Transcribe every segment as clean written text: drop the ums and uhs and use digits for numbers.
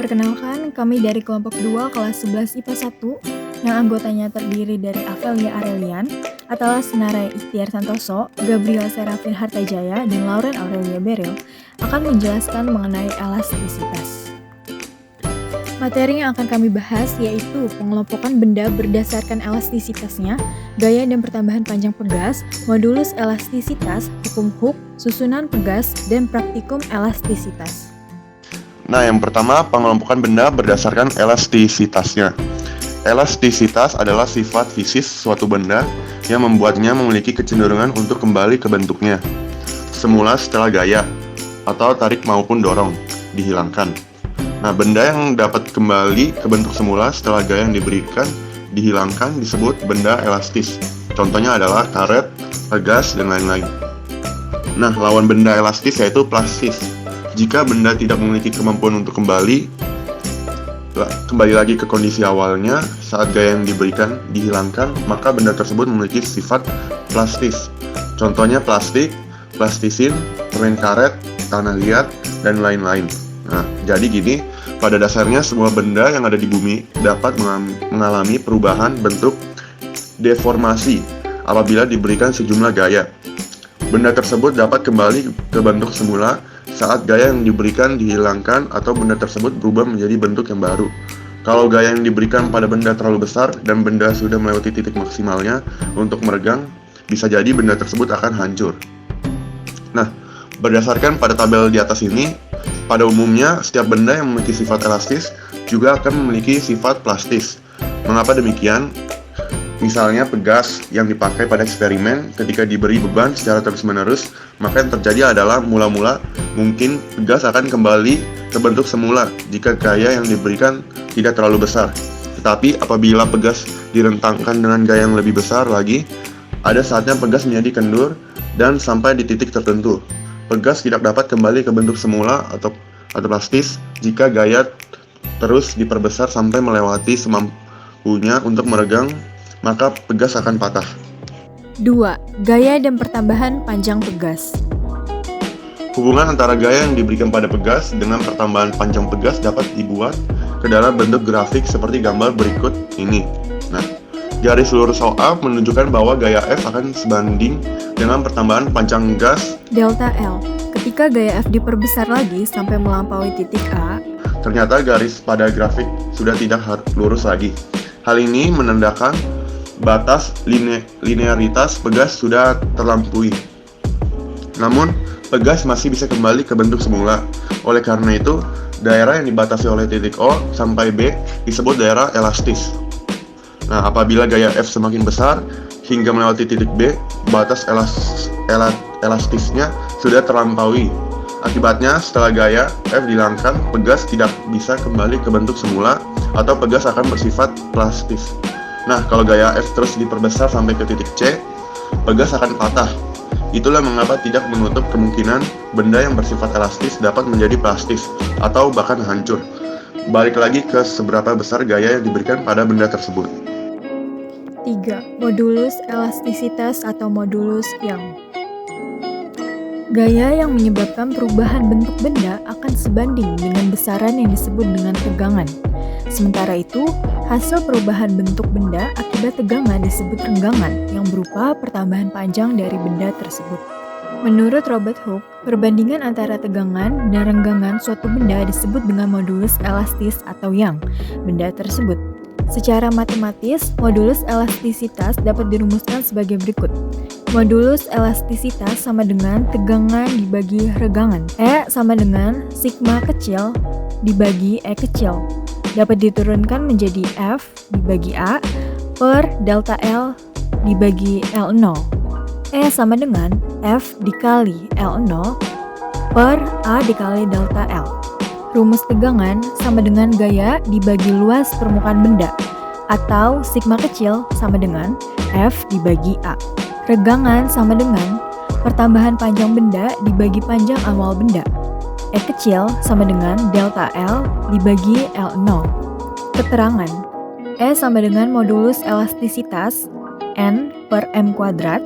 Perkenalkan, kami dari kelompok 2 kelas 11 IPA 1 yang anggotanya terdiri dari Afelia Arelian, Atalas Narai Ikhtiar Santoso, Gabriel Serafin Hartajaya, dan Lauren Aurelia Beril akan menjelaskan mengenai elastisitas. Materi yang akan kami bahas yaitu pengelompokan benda berdasarkan elastisitasnya, gaya dan pertambahan panjang pegas, modulus elastisitas, hukum Hooke, susunan pegas, dan praktikum elastisitas. Nah, yang pertama, pengelompokan benda berdasarkan elastisitasnya. Elastisitas adalah sifat fisik suatu benda yang membuatnya memiliki kecenderungan untuk kembali ke bentuknya semula setelah gaya atau tarik maupun dorong dihilangkan. Nah, benda yang dapat kembali ke bentuk semula setelah gaya yang diberikan dihilangkan disebut benda elastis. Contohnya adalah karet, pegas, dan lain-lain. Nah, lawan benda elastis yaitu plastis. Jika benda tidak memiliki kemampuan untuk kembali lagi ke kondisi awalnya saat gaya yang diberikan dihilangkan, maka benda tersebut memiliki sifat plastis. Contohnya plastik, plastisin, permen karet, tanah liat, dan lain-lain. Nah, jadi gini, pada dasarnya semua benda yang ada di bumi dapat mengalami perubahan bentuk deformasi apabila diberikan sejumlah gaya. Benda tersebut dapat kembali ke bentuk semula saat gaya yang diberikan dihilangkan atau benda tersebut berubah menjadi bentuk yang baru. Kalau gaya yang diberikan pada benda terlalu besar dan benda sudah melewati titik maksimalnya untuk meregang, bisa jadi benda tersebut akan hancur. Nah, berdasarkan pada tabel di atas ini, pada umumnya setiap benda yang memiliki sifat elastis juga akan memiliki sifat plastis. Mengapa demikian? Misalnya pegas yang dipakai pada eksperimen ketika diberi beban secara terus-menerus, maka yang terjadi adalah mula-mula mungkin pegas akan kembali ke bentuk semula jika gaya yang diberikan tidak terlalu besar. Tetapi apabila pegas direntangkan dengan gaya yang lebih besar lagi, ada saatnya pegas menjadi kendur dan sampai di titik tertentu. Pegas tidak dapat kembali ke bentuk semula atau plastis jika gaya terus diperbesar sampai melewati semampunya untuk meregang, maka pegas akan patah. 2. Gaya dan pertambahan panjang pegas. Hubungan antara gaya yang diberikan pada pegas dengan pertambahan panjang pegas dapat dibuat ke dalam bentuk grafik seperti gambar berikut ini. Nah, garis lurus OA menunjukkan bahwa gaya F akan sebanding dengan pertambahan panjang gas delta L. Ketika gaya F diperbesar lagi sampai melampaui titik A, ternyata garis pada grafik sudah tidak lurus lagi. Hal ini menandakan batas linearitas pegas sudah terlampaui. Namun, pegas masih bisa kembali ke bentuk semula. Oleh karena itu, daerah yang dibatasi oleh titik O sampai B disebut daerah elastis. Nah, apabila gaya F semakin besar hingga melewati titik B, batas elastisnya sudah terlampaui. Akibatnya, setelah gaya F dihilangkan, pegas tidak bisa kembali ke bentuk semula atau pegas akan bersifat plastis. Nah, kalau gaya F terus diperbesar sampai ke titik C, pegas akan patah. Itulah mengapa tidak menutup kemungkinan benda yang bersifat elastis dapat menjadi plastis atau bahkan hancur. Balik lagi ke seberapa besar gaya yang diberikan pada benda tersebut. 3. Modulus elastisitas atau modulus Young. Gaya yang menyebabkan perubahan bentuk benda akan sebanding dengan besaran yang disebut dengan tegangan. Sementara itu, hasil perubahan bentuk benda akibat tegangan disebut renggangan yang berupa pertambahan panjang dari benda tersebut. Menurut Robert Hooke, perbandingan antara tegangan dan renggangan suatu benda disebut dengan modulus elastis atau Young benda tersebut. Secara matematis, modulus elastisitas dapat dirumuskan sebagai berikut. Modulus elastisitas sama dengan tegangan dibagi renggangan. E sama dengan sigma kecil dibagi E kecil. Dapat diturunkan menjadi F dibagi A per delta L dibagi L0. E sama dengan F dikali L0 per A dikali delta L. Rumus tegangan sama dengan gaya dibagi luas permukaan benda, atau sigma kecil sama dengan F dibagi A. Renggangan sama dengan pertambahan panjang benda dibagi panjang awal benda. E kecil sama dengan delta L dibagi L0. Keterangan: E sama dengan modulus elastisitas N per M kuadrat.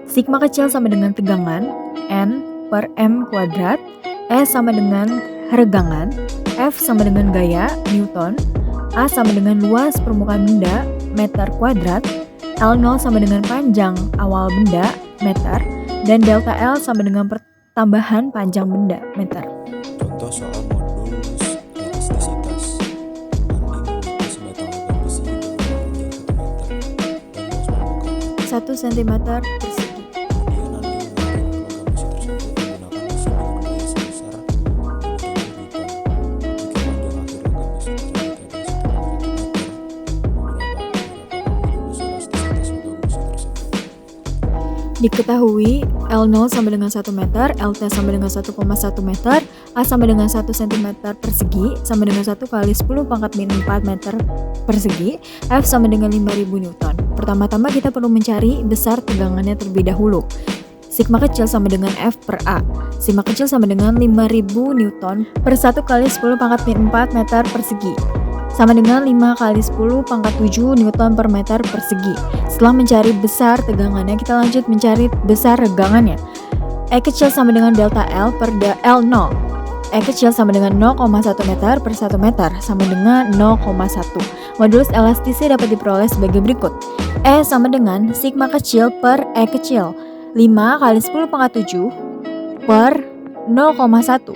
Sigma kecil sama dengan tegangan N per M kuadrat. E sama dengan renggangan F sama dengan gaya, Newton. A sama dengan luas permukaan benda, meter kuadrat. L0 sama dengan panjang awal benda, meter. Dan delta L sama dengan pertambahan panjang benda, meter. Contoh soal modulus elastisitas. Banding memiliki sebatang logam besi berpanjang 1 meter dan luas permukaan 1 cm persegi. Kemudian Andi menarik logam besi tersebut menggunakan mesin dengan gaya sebesar 5000 Newton. Jika panjang akhir logam besi tersebut adalah 1,1 meter, berapa modulus elastisitas logam besi tersebut? Diketahui L0 sama dengan 1 meter, LT sama dengan 1,1 meter, A sama dengan 1 cm persegi, sama dengan 1 kali 10 pangkat min 4 meter persegi, F sama dengan 5000 Newton. Pertama-tama kita perlu mencari besar tegangannya terlebih dahulu. Sigma kecil sama dengan F per A. Sigma kecil sama dengan 5000 Newton per 1 kali 10 pangkat min 4 meter persegi, sama dengan 5 kali 10 pangkat 7 Newton per meter persegi. Setelah mencari besar tegangannya, kita lanjut mencari besar regangannya. E kecil sama dengan delta L per L0. E kecil sama dengan 0,1 meter per 1 meter, sama dengan 0,1. Modulus elastisnya dapat diperoleh sebagai berikut. E sama dengan sigma kecil per E kecil, 5 kali 10 pangkat 7 per 0,1.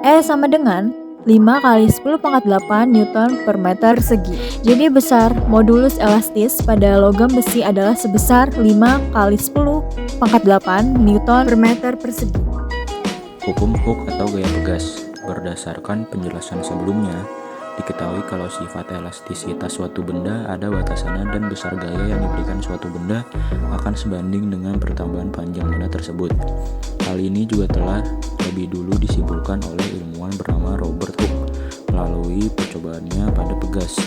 E sama dengan 5 kali 10 pangkat 8 Newton per meter persegi. Jadi besar modulus elastis pada logam besi adalah sebesar 5 kali 10 pangkat 8 Newton per meter persegi. Hukum Hooke atau gaya pegas. Berdasarkan penjelasan sebelumnya, diketahui kalau sifat elastisitas suatu benda ada batasannya dan besar gaya yang diberikan suatu benda akan sebanding dengan pertambahan panjang benda tersebut. Hal ini juga telah lebih dulu disimpulkan oleh ilmuwan bernama Robert Hooke melalui percobaannya pada pegas.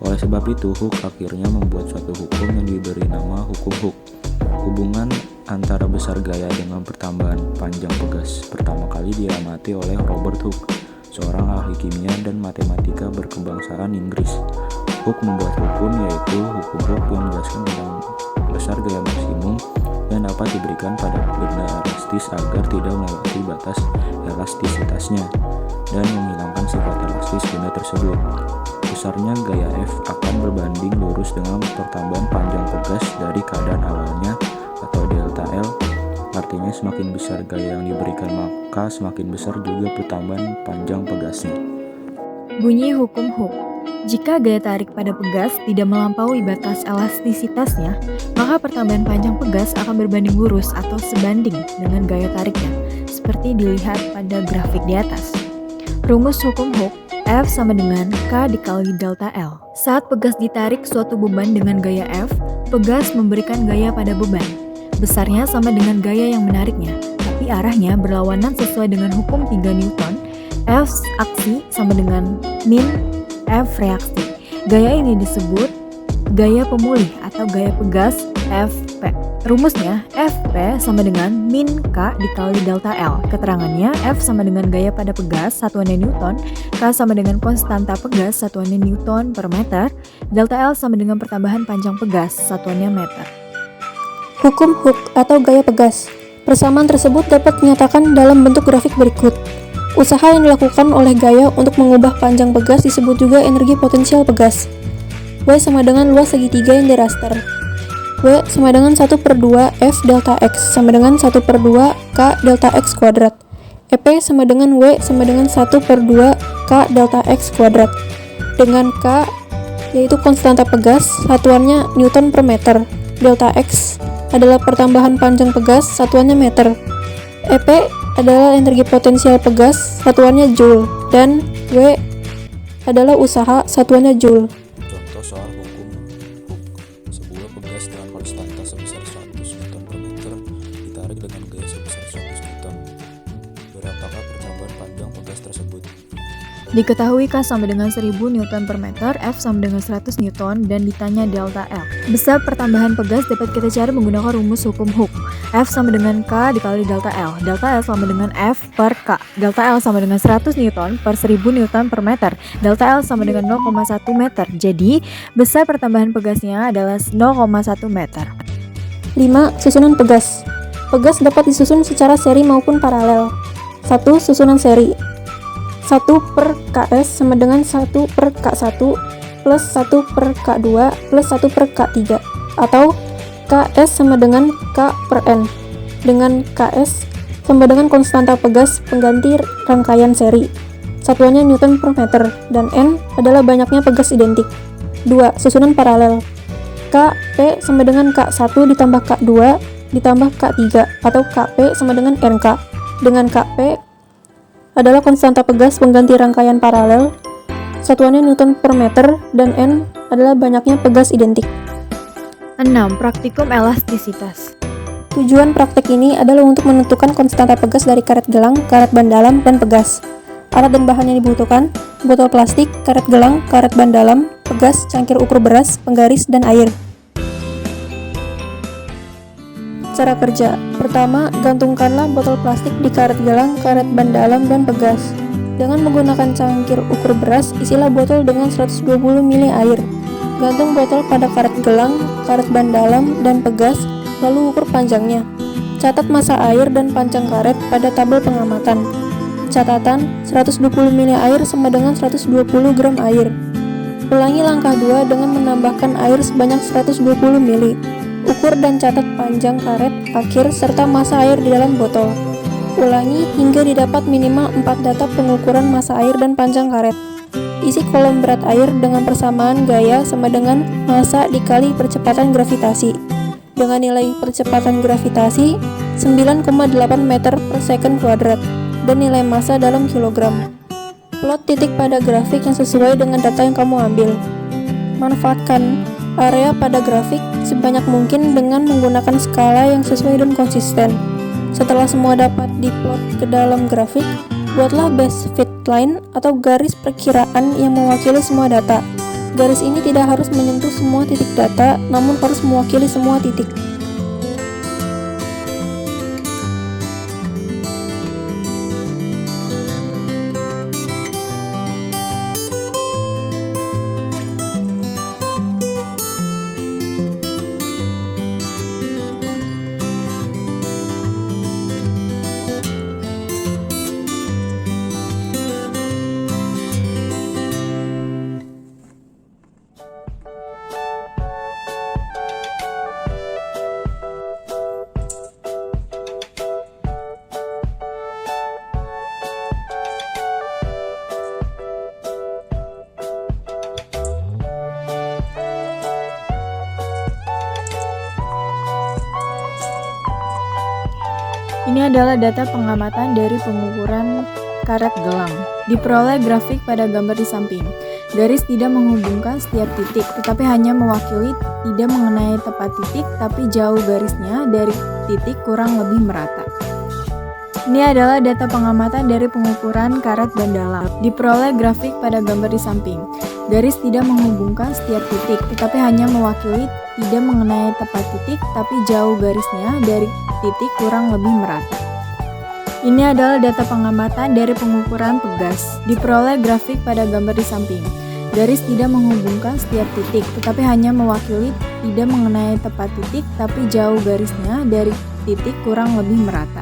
Oleh sebab itu, Hooke akhirnya membuat suatu hukum yang diberi nama hukum Hooke. Hubungan antara besar gaya dengan pertambahan panjang pegas pertama kali diamati oleh Robert Hooke, seorang ahli kimia dan matematika berkebangsaan Inggris. Hooke membuat hukum yaitu hukum Hooke yang menjelaskan tentang besar gaya maksimum yang dapat diberikan pada benda elastis agar tidak melewati batas elastisitasnya dan menghilangkan sifat elastis benda tersebut. Besarnya gaya F akan berbanding lurus dengan pertambahan panjang pegas dari keadaan awalnya atau delta L. Artinya semakin besar gaya yang diberikan maka semakin besar juga pertambahan panjang pegasnya. Bunyi hukum Hooke. Jika gaya tarik pada pegas tidak melampaui batas elastisitasnya, maka pertambahan panjang pegas akan berbanding lurus atau sebanding dengan gaya tariknya, seperti dilihat pada grafik di atas. Rumus hukum Hooke, F sama dengan K dikali delta L. Saat pegas ditarik suatu beban dengan gaya F, pegas memberikan gaya pada beban. Besarnya sama dengan gaya yang menariknya, tapi arahnya berlawanan sesuai dengan hukum 3 Newton. F aksi sama dengan min F reaksi. Gaya ini disebut gaya pemulih atau gaya pegas Fp. Rumusnya Fp sama dengan min K dikali delta L. Keterangannya F sama dengan gaya pada pegas, satuannya Newton. K sama dengan konstanta pegas, satuannya Newton per meter. Delta L sama dengan pertambahan panjang pegas, satuannya meter. Hukum Hooke atau gaya pegas. Persamaan tersebut dapat dinyatakan dalam bentuk grafik berikut. Usaha yang dilakukan oleh gaya untuk mengubah panjang pegas disebut juga energi potensial pegas. W sama dengan luas segitiga yang diraster. W sama dengan 1/2 F delta X sama dengan 1/2 K delta X kuadrat. EP sama dengan W sama dengan 1/2 K delta X kuadrat. Dengan K yaitu konstanta pegas, satuannya Newton per meter. Delta X adalah pertambahan panjang pegas, satuannya meter. EP adalah energi potensial pegas, satuannya joule, dan W adalah usaha, satuannya joule. Contoh soal hukum Hooke. Sebuah pegas dengan konstanta sebesar 100 Newton per meter ditarik dengan gaya sebesar 100 Newton. Berapakah pertambahan panjang pegas tersebut? Diketahui K sama dengan 1000 Newton per meter, F sama dengan 100 Newton, dan ditanya delta L. Besar pertambahan pegas dapat kita cari menggunakan rumus hukum Hooke. F sama dengan K dikali delta L. Delta L sama dengan F per K. Delta L sama dengan 100 Newton per 1000 Newton per meter. Delta L sama dengan 0,1 meter. Jadi, besar pertambahan pegasnya adalah 0,1 meter. 5. Susunan pegas. Pegas dapat disusun secara seri maupun paralel. 1. Susunan seri. 1/ks sama dengan 1/k1 plus 1/k2 plus 1/k3, atau ks sama dengan k/n, dengan ks sama dengan konstanta pegas pengganti rangkaian seri. Satuannya Newton per meter, dan n adalah banyaknya pegas identik. 2. Susunan paralel. Kp sama dengan K1 ditambah K2 ditambah K3, atau Kp sama dengan Nk, dengan Kp adalah konstanta pegas pengganti rangkaian paralel. Satuannya Newton per meter, dan n adalah banyaknya pegas identik. 6. Praktikum elastisitas. Tujuan praktek ini adalah untuk menentukan konstanta pegas dari karet gelang, karet ban dalam, dan pegas. Alat dan bahan yang dibutuhkan: botol plastik, karet gelang, karet ban dalam, pegas, cangkir ukur beras, penggaris, dan air. Cara kerja. Pertama, gantungkanlah botol plastik di karet gelang, karet ban dalam, dan pegas. Dengan menggunakan cangkir ukur beras, isilah botol dengan 120 ml air. Gantung botol pada karet gelang, karet ban dalam, dan pegas, lalu ukur panjangnya. Catat massa air dan panjang karet pada tabel pengamatan. Catatan: 120 ml air sama dengan 120 gram air. Ulangi langkah 2 dengan menambahkan air sebanyak 120 ml. Ukur dan catat panjang karet akhir serta massa air di dalam botol. Ulangi hingga didapat minimal 4 data pengukuran massa air dan panjang karet. Isi kolom berat air dengan persamaan gaya sama dengan massa dikali percepatan gravitasi, dengan nilai percepatan gravitasi 9,8 meter per second kuadrat dan nilai massa dalam kilogram. Plot titik pada grafik yang sesuai dengan data yang kamu ambil. Manfaatkan area pada grafik sebanyak mungkin dengan menggunakan skala yang sesuai dan konsisten. Setelah semua dapat diplot ke dalam grafik, buatlah best fit line atau garis perkiraan yang mewakili semua data. Garis ini tidak harus menyentuh semua titik data, namun harus mewakili semua titik. Ini adalah data pengamatan dari pengukuran karet gelang. Diperoleh grafik pada gambar di samping. Garis tidak menghubungkan setiap titik, tetapi hanya mewakili tidak mengenai tepat titik, tapi jauh garisnya dari titik kurang lebih merata. Ini adalah data pengamatan dari pengukuran karet ban dalam. Diperoleh grafik pada gambar di samping. Garis tidak menghubungkan setiap titik, tetapi hanya mewakili tidak mengenai tepat titik, tapi jauh garisnya dari titik kurang lebih merata. Ini adalah data pengamatan dari pengukuran pegas. Diperoleh grafik pada gambar di samping. Garis tidak menghubungkan setiap titik, tetapi hanya mewakili tidak mengenai tepat titik, tapi jauh garisnya dari titik kurang lebih merata.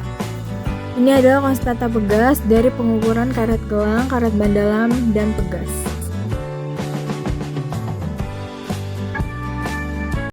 Ini adalah konstanta pegas dari pengukuran karet gelang, karet ban dalam, dan pegas.